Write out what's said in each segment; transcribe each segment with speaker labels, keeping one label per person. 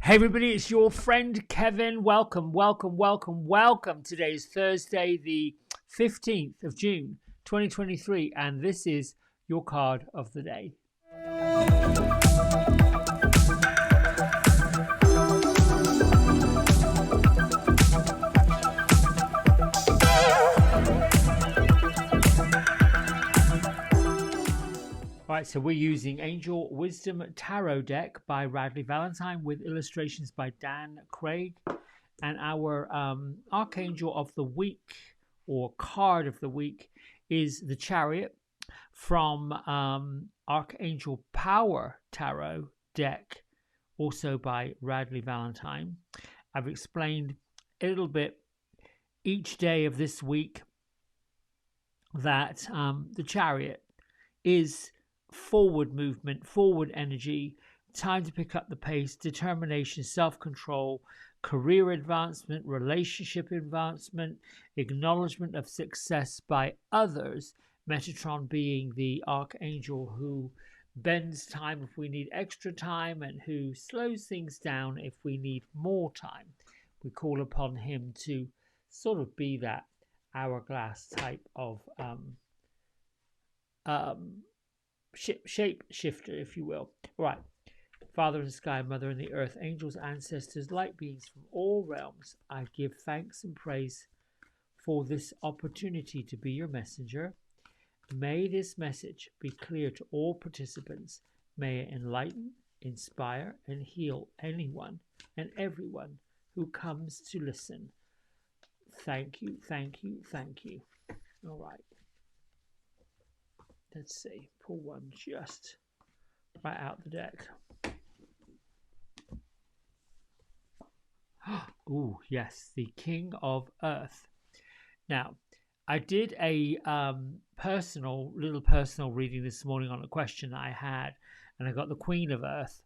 Speaker 1: Hey everybody, it's your friend Kevin. Welcome. Today is Thursday, the 15th of June, 2023, and this is your card of the day. Right, so we're using Angel Wisdom Tarot deck by Radleigh Valentine with illustrations by Dan Craig, and our Archangel of the week or card of the week is the Chariot from Archangel Power Tarot deck, also by Radleigh Valentine. I've explained a little bit each day of this week that the Chariot is forward movement, forward energy, time to pick up the pace, determination, self-control, career advancement, relationship advancement, acknowledgement of success by others. Metatron being the archangel who bends time if we need extra time and who slows things down if we need more time. We call upon him to sort of be that hourglass type of shape shifter, if you will. Right. Father in the sky, Mother in the earth, angels, ancestors, light beings from all realms, I give thanks and praise for this opportunity to be your messenger. May this message be clear to all participants. May it enlighten, inspire, and heal anyone and everyone who comes to listen. Thank you, thank you, thank you. All right. Let's see, pull one just right out the deck. Oh, yes, the King of Earth. Now, I did a personal reading this morning on a question I had, and I got the Queen of Earth.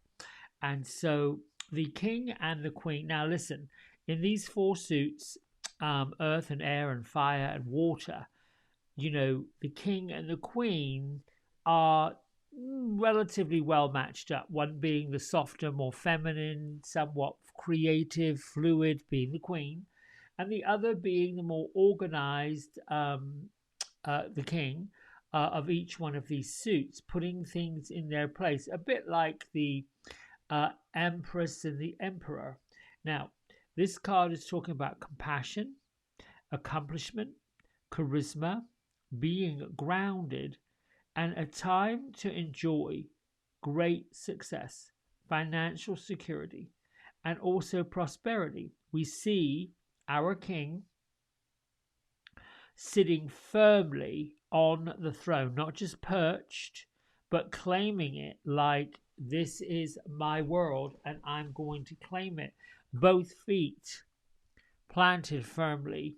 Speaker 1: And so the King and the Queen. Now, listen, in these four suits, earth and air and fire and water, you know, the king and the queen are relatively well matched up. One being the softer, more feminine, somewhat creative, fluid, being the queen, and the other being the more organized, the king, of each one of these suits, putting things in their place, a bit like the Empress and the Emperor. Now, this card is talking about compassion, accomplishment, charisma, being grounded, and a time to enjoy great success, financial security, and also prosperity. We see our king sitting firmly on the throne, not just perched, but claiming it like this is my world and I'm going to claim it. Both feet planted firmly.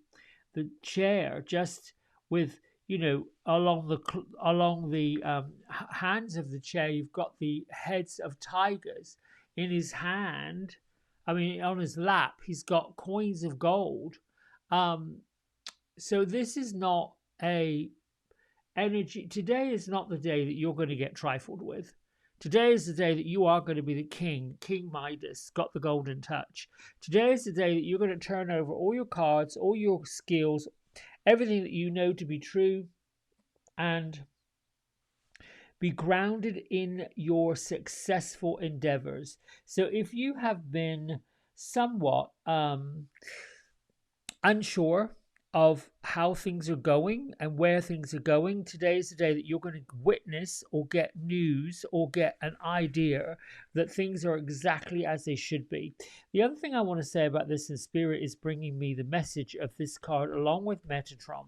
Speaker 1: The chair just with, you know, along the hands of the chair, you've got the heads of tigers. In his hand, I mean, on his lap, he's got coins of gold. So this is not a energy. Today is not the day that you're going to get trifled with. Today is the day that you are going to be the king. King Midas got the golden touch. Today is the day that you're going to turn over all your cards, all your skills, everything that you know to be true, and be grounded in your successful endeavors. So if you have been somewhat unsure of how things are going and where things are going, today is the day that you're going to witness or get news or get an idea that things are exactly as they should be. The other thing I want to say about this, in spirit is bringing me the message of this card along with Metatron.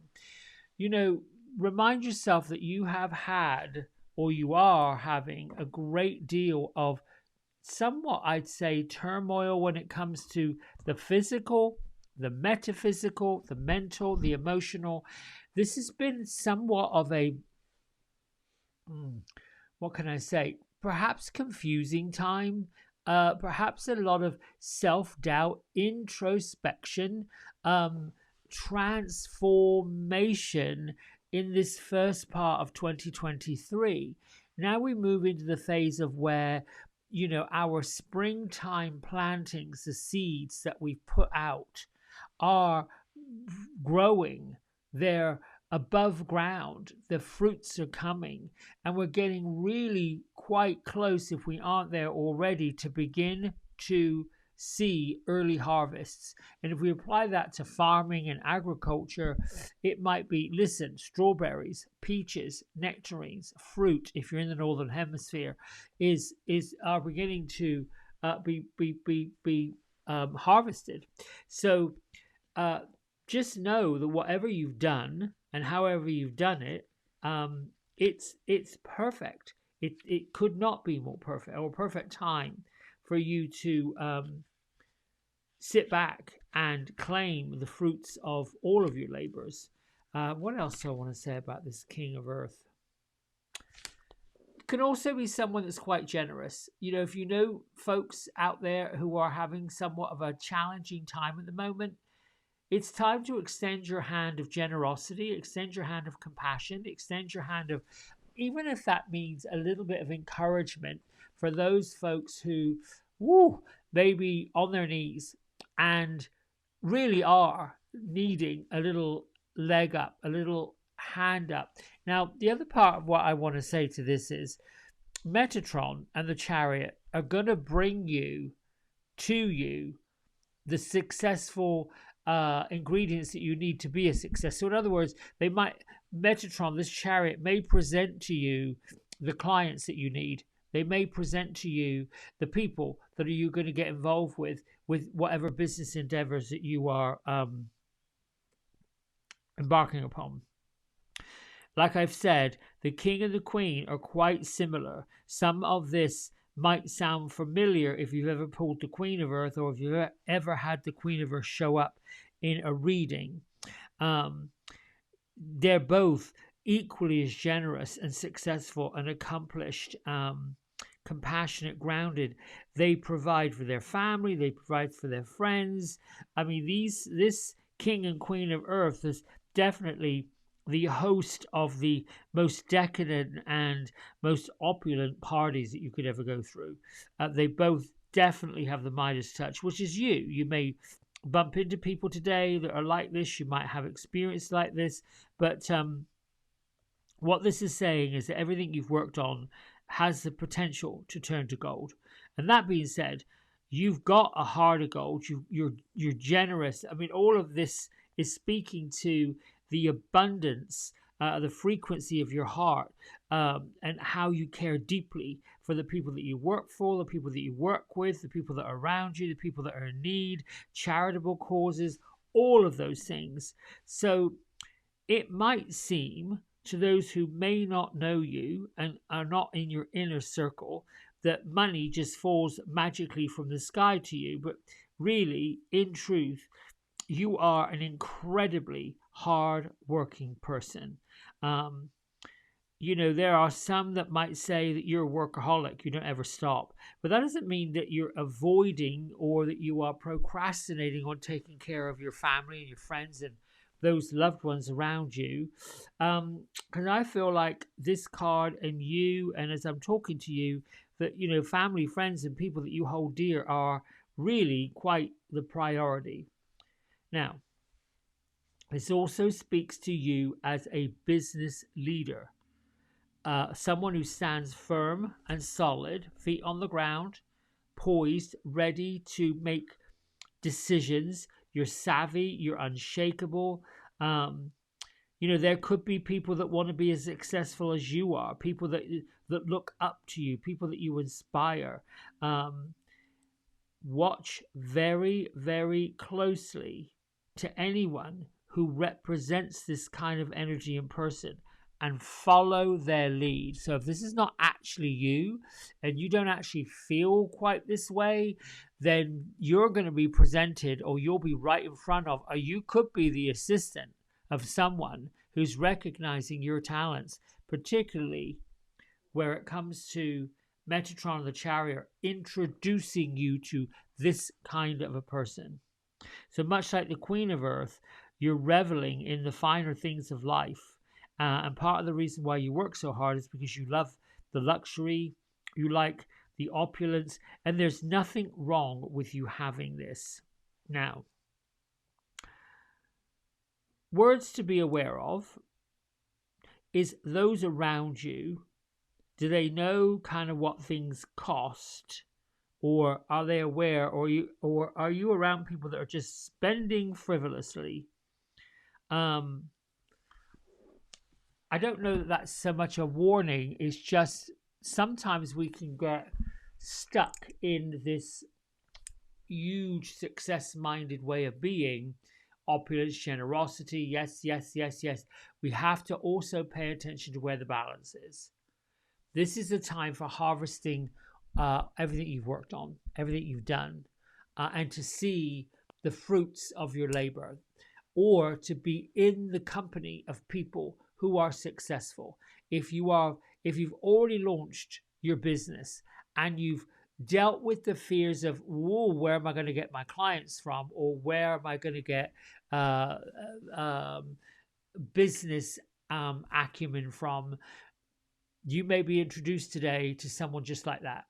Speaker 1: You know, remind yourself that you have had, or you are having, a great deal of somewhat, I'd say, turmoil when it comes to the physical, the metaphysical, the mental, the emotional. This has been somewhat of a, what can I say, perhaps confusing time, perhaps a lot of self-doubt, introspection, transformation in this first part of 2023. Now we move into the phase of where our springtime plantings, the seeds that we've put out, are growing. They're above ground. The fruits are coming, and we're getting really quite close, if we aren't there already, to begin to see early harvests. And if we apply that to farming and agriculture, it might be, listen, strawberries, peaches, nectarines, fruit, if you're in the northern hemisphere, are beginning to be harvested. So just know that whatever you've done and however you've done it, it's perfect. It could not be more perfect, or perfect time for you to sit back and claim the fruits of all of your labors. What else do I want to say about this King of Earth? Can also be someone that's quite generous. If you know folks out there who are having somewhat of a challenging time at the moment, it's time to extend your hand of generosity, extend your hand of compassion, extend your hand of, even if that means a little bit of encouragement for those folks who, may be on their knees and really are needing a little leg up, a little hand up. Now, the other part of what I want to say to this is Metatron and the Chariot are going to bring to you the successful ingredients that you need to be a success. So in other words, Metatron, this Chariot, may present to you the clients that you need. They may present to you the people that you're going to get involved with whatever business endeavors that you are embarking upon. Like I've said, the King and the Queen are quite similar. Some of this might sound familiar if you've ever pulled the Queen of Earth, or if you've ever had the Queen of Earth show up in a reading. They're both equally as generous and successful and accomplished, compassionate, grounded. They provide for their family. They provide for their friends. I mean, this King and Queen of Earth is definitely the host of the most decadent and most opulent parties that you could ever go through. They both definitely have the Midas touch, which is you. You may bump into people today that are like this. You might have experience like this. But what this is saying is that everything you've worked on has the potential to turn to gold. And that being said, you've got a heart of gold. You're generous. I mean, all of this is speaking to the abundance, the frequency of your heart, and how you care deeply for the people that you work for, the people that you work with, the people that are around you, the people that are in need, charitable causes, all of those things. So it might seem to those who may not know you and are not in your inner circle that money just falls magically from the sky to you. But really, in truth, you are an incredibly hard-working person. There are some that might say that you're a workaholic, you don't ever stop. But that doesn't mean that you're avoiding or that you are procrastinating on taking care of your family and your friends and those loved ones around you. Because I feel like this card and you, and as I'm talking to you, that, family, friends, and people that you hold dear are really quite the priority. Now, this also speaks to you as a business leader, someone who stands firm and solid, feet on the ground, poised, ready to make decisions. You're savvy, you're unshakable. There could be people that want to be as successful as you are, people that look up to you, people that you inspire. Watch very, very closely to anyone who represents this kind of energy in person and follow their lead. So if this is not actually you and you don't actually feel quite this way, then you're going to be presented, or you'll be right in front of, or you could be the assistant of someone who's recognizing your talents, particularly where it comes to Metatron the Chariot, introducing you to this kind of a person. So much like the Queen of Earth, you're reveling in the finer things of life. And part of the reason why you work so hard is because you love the luxury, you like the opulence, and there's nothing wrong with you having this. Now, words to be aware of is those around you. Do they know kind of what things cost, or are they aware, or are you around people that are just spending frivolously? I don't know that that's so much a warning. It's just sometimes we can get stuck in this huge success-minded way of being. Opulence, generosity, yes, yes, yes, yes. We have to also pay attention to where the balance is. This is the time for harvesting everything you've worked on, everything you've done, and to see the fruits of your labor, or to be in the company of people who are successful. If you've already launched your business and you've dealt with the fears of, whoa, where am I going to get my clients from, or where am I going to get business acumen from, you may be introduced today to someone just like that.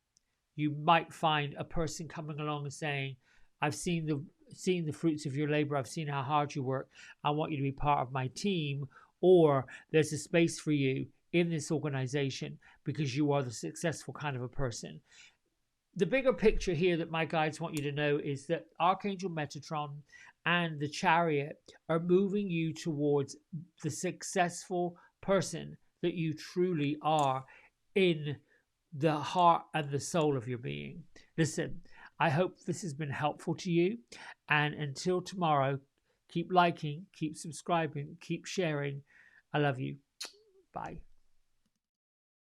Speaker 1: You might find a person coming along and saying, I've seen the fruits of your labor. I've seen how hard you work. I want you to be part of my team. Or there's a space for you in this organization because you are the successful kind of a person. The bigger picture here that my guides want you to know is that Archangel Metatron and the Chariot are moving you towards the successful person that you truly are in the heart and the soul of your being. Listen, I hope this has been helpful to you. And until tomorrow, keep liking, keep subscribing, keep sharing. I love you. Bye.